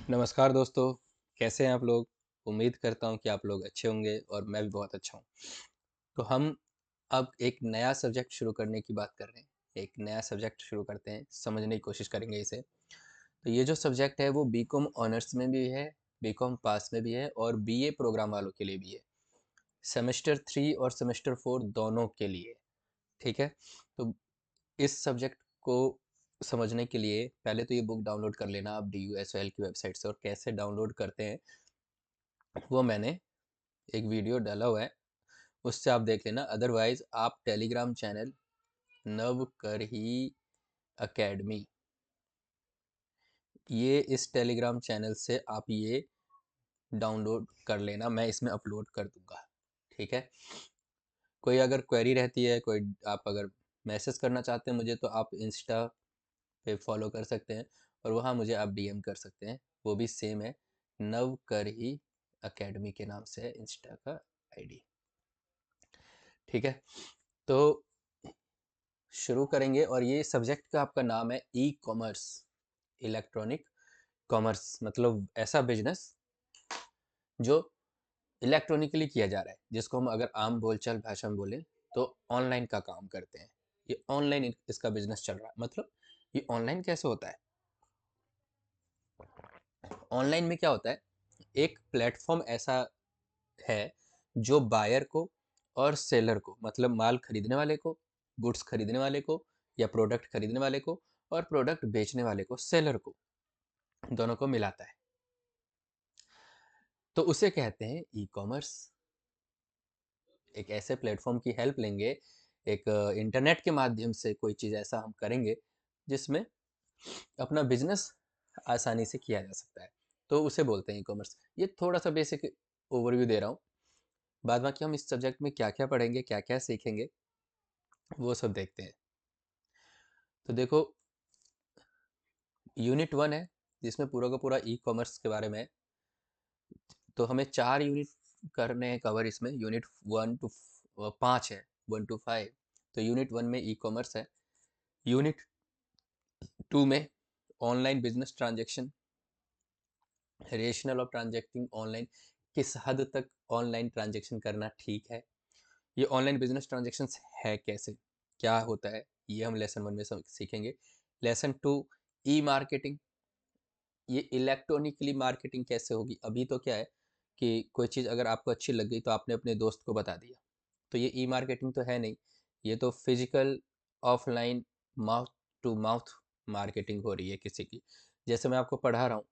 नमस्कार दोस्तों, कैसे हैं आप लोग? उम्मीद करता हूँ कि आप लोग अच्छे होंगे और मैं भी बहुत अच्छा हूँ। तो हम अब एक नया सब्जेक्ट शुरू करने की बात कर रहे हैं। एक नया सब्जेक्ट शुरू करते हैं, समझने की कोशिश करेंगे इसे। तो ये जो सब्जेक्ट है वो बीकॉम ऑनर्स में भी है, बीकॉम पास में भी है और बीए प्रोग्राम वालों के लिए भी है। सेमेस्टर 3 और सेमेस्टर 4 दोनों के लिए, ठीक है? तो इस सब्जेक्ट को समझने के लिए पहले तो ये बुक डाउनलोड कर लेना आप DUSOL की वेबसाइट से, और कैसे डाउनलोड करते हैं वो मैंने एक वीडियो डाला हुआ है, उससे आप देख लेना। अदरवाइज आप टेलीग्राम चैनल नवकरही अकेडमी, ये इस टेलीग्राम चैनल से आप ये डाउनलोड कर लेना, मैं इसमें अपलोड कर दूंगा, ठीक है? कोई अगर क्वेरी रहती है, कोई आप अगर मैसेज करना चाहते हैं मुझे, तो आप इंस्टा पे फॉलो कर सकते हैं और वहाँ मुझे आप DM कर सकते हैं। वो भी सेम है, नवकरही अकेडमी के नाम से है इंस्टा का ID, ठीक है? तो शुरू करेंगे, और ये सब्जेक्ट का आपका नाम है ई कॉमर्स, इलेक्ट्रॉनिक कॉमर्स। मतलब ऐसा बिजनेस जो इलेक्ट्रॉनिकली किया जा रहा है, जिसको हम अगर आम बोलचाल भाषा में बोले तो ऑनलाइन का काम करते हैं। ये ऑनलाइन इसका बिजनेस चल रहा है। मतलब ये ऑनलाइन कैसे होता है? ऑनलाइन में क्या होता है, एक प्लेटफॉर्म ऐसा है जो बायर को और सेलर को, मतलब माल खरीदने वाले को, गुड्स खरीदने वाले को, या प्रोडक्ट खरीदने वाले को, और प्रोडक्ट बेचने वाले को, सेलर को, दोनों को मिलाता है। तो उसे कहते हैं ई कॉमर्स। एक ऐसे प्लेटफॉर्म की हेल्प लेंगे, एक इंटरनेट के माध्यम से कोई चीज़ ऐसा हम करेंगे जिसमें अपना बिजनेस आसानी से किया जा सकता है, तो उसे बोलते हैं ई कॉमर्स। ये थोड़ा सा बेसिक ओवरव्यू दे रहा हूँ। बाद बाकी हम इस सब्जेक्ट में क्या क्या पढ़ेंगे, क्या क्या सीखेंगे, वो सब देखते हैं। तो देखो, यूनिट 1 है जिसमें पूरा का पूरा ई कॉमर्स के बारे में है। तो हमें 4 यूनिट करने हैं कवर इसमें। यूनिट 1 टू 5 है, 1 टू 5। तो यूनिट 1 में ई कॉमर्स है। यूनिट 2 में online business transaction, rational of transacting online, किस हद तक ऑनलाइन ट्रांजेक्शन करना ठीक है, ये ऑनलाइन बिजनेस ट्रांजेक्शन है कैसे, क्या होता है, ये हम लेसन 1 में सीखेंगे। लेसन 2, ई मार्केटिंग, ये इलेक्ट्रॉनिकली मार्केटिंग कैसे होगी। अभी तो क्या है कि कोई चीज़ अगर आपको अच्छी लग गई तो आपने अपने दोस्त को बता दिया, तो ये ई मार्केटिंग तो है नहीं। ये तो physical, offline, mouth to mouth marketing हो रही है किसी की। जैसे मैं आपको पढ़ा रहा हूँ,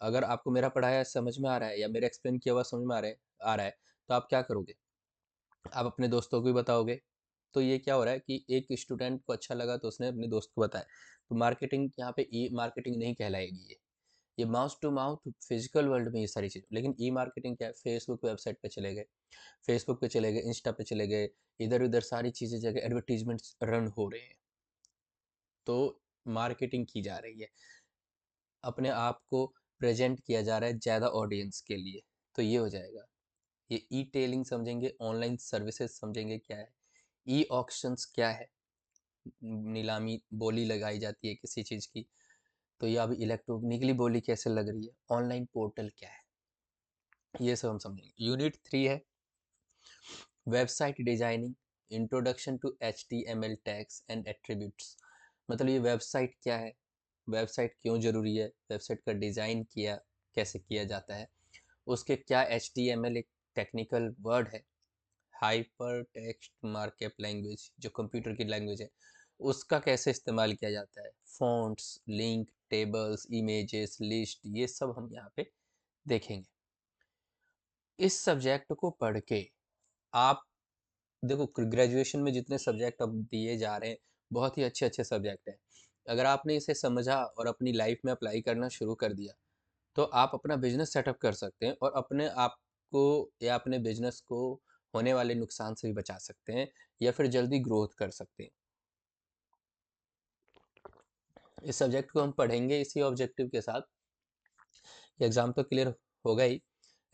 अगर आपको मेरा पढ़ाया समझ में आ रहा है या मेरा एक्सप्लेन किया हुआ समझ में आ रहा है, तो आप क्या करोगे? आप अपने दोस्तों को भी बताओगे। तो ये क्या हो रहा है कि एक स्टूडेंट को अच्छा लगा तो उसने अपने दोस्त को बताया। तो मार्केटिंग यहाँ पे ई मार्केटिंग नहीं कहलाएगी। ये mouth to mouth physical world में ये सारी चीज़। लेकिन ई मार्केटिंग क्या है, फेसबुक वेबसाइट पे चले गए, फेसबुक पे चले गए, इंस्टा पे चले गए, इधर उधर सारी चीज़ें जगह एडवर्टीजमेंट्स रन हो रहे हैं, तो मार्केटिंग की जा रही है, अपने आप को प्रेजेंट किया जा रहा है ज़्यादा ऑडियंस के लिए। तो ये हो जाएगा। ये ई टेलिंग समझेंगे, ऑनलाइन सर्विसेज समझेंगे क्या है, ई ऑक्शंस क्या है, नीलामी बोली लगाई जाती है किसी चीज़ की, तो ये अभी इलेक्ट्रॉनिकली बोली कैसे लग रही है, ऑनलाइन पोर्टल क्या है, ये सब हम समझेंगे। यूनिट 3 है website designing, introduction to HTML tags and attributes. मतलब ये वेबसाइट क्या है, वेबसाइट क्यों ज़रूरी है, वेबसाइट का डिज़ाइन किया कैसे किया जाता है, उसके क्या HTML एक टेक्निकल वर्ड है, हाइपर टेक्स्ट मार्कअप लैंग्वेज जो कंप्यूटर की लैंग्वेज है, उसका कैसे इस्तेमाल किया जाता है, fonts, link, tables, images, list, ये सब हम यहाँ पे देखेंगे। इस सब्जेक्ट को पढ़ के आप देखो, ग्रेजुएशन में जितने सब्जेक्ट अब दिए जा रहे हैं, बहुत ही अच्छे अच्छे सब्जेक्ट हैं। अगर आपने इसे समझा और अपनी लाइफ में अप्लाई करना शुरू कर दिया, तो आप अपना बिजनेस सेटअप कर सकते हैं और अपने आप को या अपने बिजनेस को होने वाले नुकसान से भी बचा सकते हैं, या फिर जल्दी ग्रोथ कर सकते हैं। इस सब्जेक्ट को हम पढ़ेंगे इसी ऑब्जेक्टिव के साथ। एग्ज़ाम तो क्लियर होगा ही,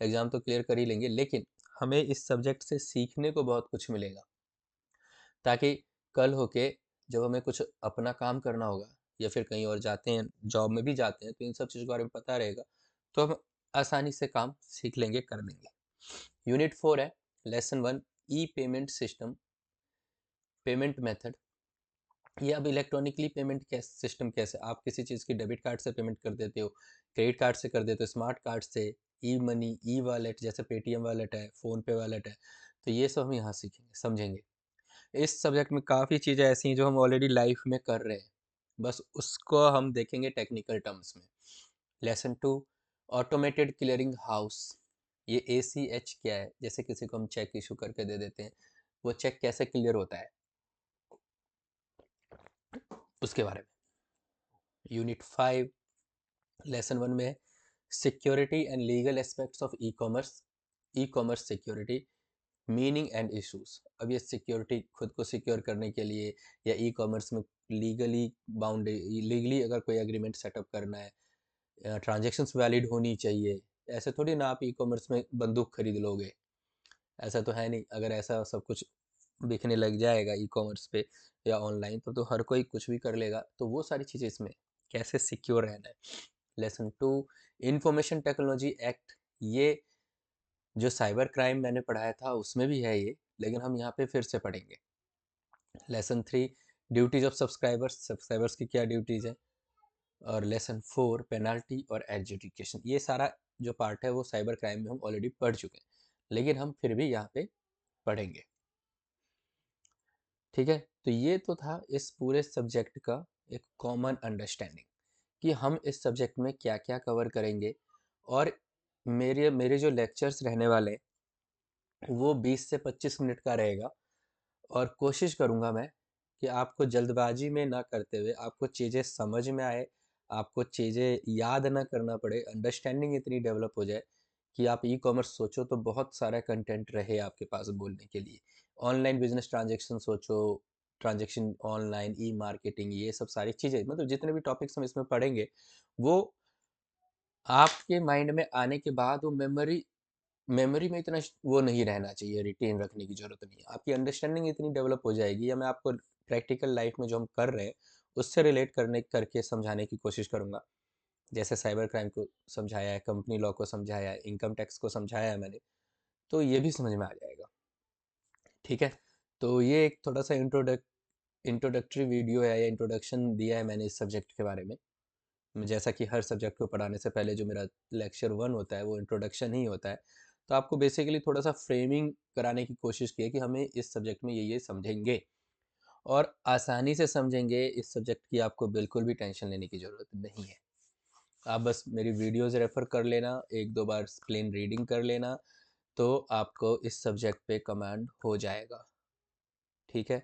एग्ज़ाम तो क्लियर कर ही लेंगे, लेकिन हमें इस सब्जेक्ट से सीखने को बहुत कुछ मिलेगा, ताकि कल होके जब हमें कुछ अपना काम करना होगा या फिर कहीं और जाते हैं, जॉब में भी जाते हैं, तो इन सब चीज़ों के बारे में पता रहेगा, तो हम आसानी से काम सीख लेंगे, कर लेंगे। यूनिट 4 है, लेसन 1, ई पेमेंट सिस्टम, पेमेंट मेथड। ये अब इलेक्ट्रॉनिकली पेमेंट कैस सिस्टम कैसे, आप किसी चीज़ की डेबिट कार्ड से पेमेंट कर देते हो, क्रेडिट कार्ड से कर देते हो, स्मार्ट कार्ड से, ई मनी, ई वॉलेट जैसे पेटीएम वॉलेट है, फ़ोन पे वॉलेट है, तो ये सब हम यहाँ सीखेंगे, समझेंगे। इस सब्जेक्ट में काफ़ी चीज़ें ऐसी हैं जो हम ऑलरेडी लाइफ में कर रहे हैं, बस उसको हम देखेंगे टेक्निकल टर्म्स में। Lesson 2, automated clearing house. ये ACH क्या है? जैसे किसी को हम चेक इशू करके दे देते हैं, वो चेक कैसे क्लियर होता है, उसके बारे में। यूनिट 5 लेसन 1 में है, security and legal aspects of e-commerce, e-commerce security, meaning and issues. अब ये सिक्योरिटी, खुद को सिक्योर करने के लिए या ई कॉमर्स में लीगली बाउंड, लीगली अगर कोई एग्रीमेंट सेटअप करना है, ट्रांजेक्शन्स वैलिड होनी चाहिए। ऐसे थोड़ी ना आप ई कॉमर्स में बंदूक खरीद लोगे, ऐसा तो है नहीं। अगर ऐसा सब कुछ बिकने लग जाएगा ई कॉमर्स पे या ऑनलाइन, तो हर कोई कुछ भी कर लेगा। तो वो सारी चीज़ें इसमें, कैसे सिक्योर रहना है। Lesson 2, information technology act. ये जो साइबर क्राइम मैंने पढ़ाया था उसमें भी है ये, लेकिन हम यहाँ पे फिर से पढ़ेंगे। Lesson 3, duties of subscribers, subscribers की क्या ड्यूटीज है। और लेसन 4, पेनाल्टी और एडजुडिकेशन। ये सारा जो पार्ट है वो साइबर क्राइम में हम ऑलरेडी पढ़ चुके हैं, लेकिन हम फिर भी यहाँ पे पढ़ेंगे। ठीक है, तो ये तो था इस पूरे सब्जेक्ट का एक कॉमन अंडरस्टैंडिंग कि हम इस सब्जेक्ट में क्या क्या कवर करेंगे। और मेरे मेरे जो लेक्चर्स रहने वाले हैं वो 20 से 25 मिनट का रहेगा। और कोशिश करूँगा मैं कि आपको जल्दबाजी में ना करते हुए आपको चीज़ें समझ में आए, आपको चीज़ें याद ना करना पड़े, अंडरस्टैंडिंग इतनी डेवलप हो जाए कि आप ई कॉमर्स सोचो तो बहुत सारा कंटेंट रहे आपके पास बोलने के लिए। ऑनलाइन बिजनेस ट्रांजेक्शन सोचो, ट्रांजेक्शन ऑनलाइन, ई मार्केटिंग, ये सब सारी चीज़ें, मतलब जितने भी टॉपिक्स हम इसमें पढ़ेंगे वो आपके माइंड में आने के बाद वो मेमोरी मेमोरी में इतना वो नहीं रहना चाहिए, रिटेन रखने की ज़रूरत नहीं है। आपकी अंडरस्टैंडिंग इतनी डेवलप हो जाएगी, या मैं आपको प्रैक्टिकल लाइफ में जो हम कर रहे हैं, उससे रिलेट करने करके समझाने की कोशिश करूँगा। जैसे साइबर क्राइम को समझाया है, कंपनी लॉ को समझाया है, इनकम टैक्स को समझाया है मैंने, तो ये भी समझ में आ जाएगा। ठीक है? तो ये एक थोड़ा-सा इंट्रोडक्टरी वीडियो है या इंट्रोडक्शन दिया है मैंने इस सब्जेक्ट के बारे में। जैसा कि हर सब्जेक्ट को पढ़ाने से पहले जो मेरा लेक्चर 1 होता है वो इंट्रोडक्शन ही होता है। तो आपको बेसिकली थोड़ा-सा फ्रेमिंग कराने की कोशिश की है कि हमें इस सब्जेक्ट में ये समझेंगे, और आसानी से समझेंगे। इस सब्जेक्ट की आपको बिल्कुल भी टेंशन लेने की ज़रूरत नहीं है। आप बस मेरी वीडियोज़ रेफ़र कर लेना, 1-2 बार प्लेन रीडिंग कर लेना, तो आपको इस सब्जेक्ट पे कमांड हो जाएगा। ठीक है?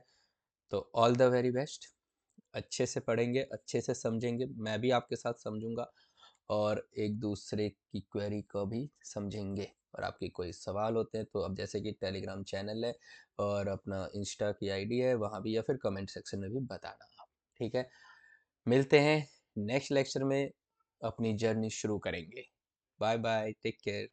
तो ऑल द वेरी बेस्ट। अच्छे से पढ़ेंगे, अच्छे से समझेंगे, मैं भी आपके साथ समझूँगा, और एक दूसरे की क्वेरी को भी समझेंगे। और आपके कोई सवाल होते हैं तो अब जैसे कि टेलीग्राम चैनल है और अपना इंस्टा की आईडी है, वहाँ भी, या फिर कमेंट सेक्शन में भी बताना आप। ठीक है, मिलते हैं नेक्स्ट लेक्चर में, अपनी जर्नी शुरू करेंगे। Bye bye, take care.